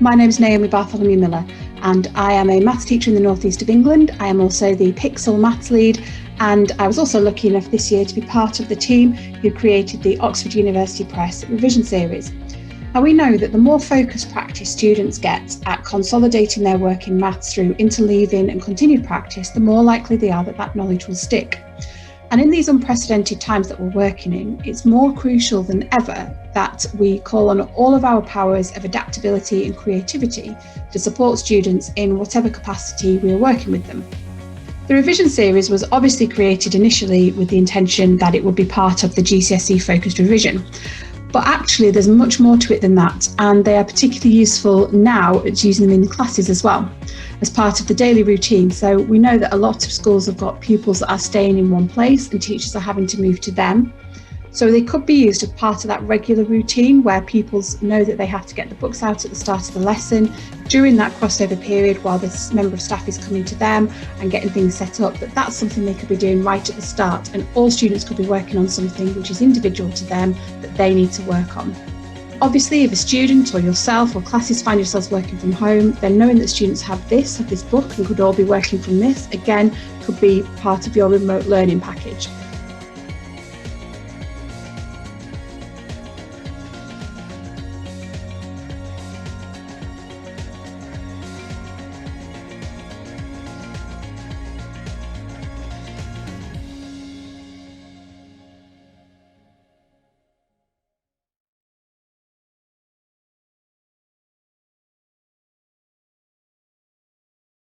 My name is Naomi Bartholomew-Millar and I am a maths teacher in the northeast of England. I am also the Pixel maths lead, and I was also lucky enough this year to be part of the team who created the Oxford University Press revision series. Now, we know that the more focused practice students get at consolidating their work in maths through interleaving and continued practice, the more likely they are that knowledge will stick. And in these unprecedented times that we're working in, it's more crucial than ever that we call on all of our powers of adaptability and creativity to support students in whatever capacity we are working with them. The revision series was obviously created initially with the intention that it would be part of the GCSE focused revision. But actually there's much more to it than that, and they are particularly useful now at using them in classes as well, as part of the daily routine. So we know that a lot of schools have got pupils that are staying in one place and teachers are having to move to them. So they could be used as part of that regular routine where pupils know that they have to get the books out at the start of the lesson during that crossover period while this member of staff is coming to them and getting things set up. But that's something they could be doing right at the start, and all students could be working on something which is individual to them that they need to work on. Obviously, if a student or yourself or classes find yourselves working from home, then knowing that students have this book and could all be working from this, again, could be part of your remote learning package.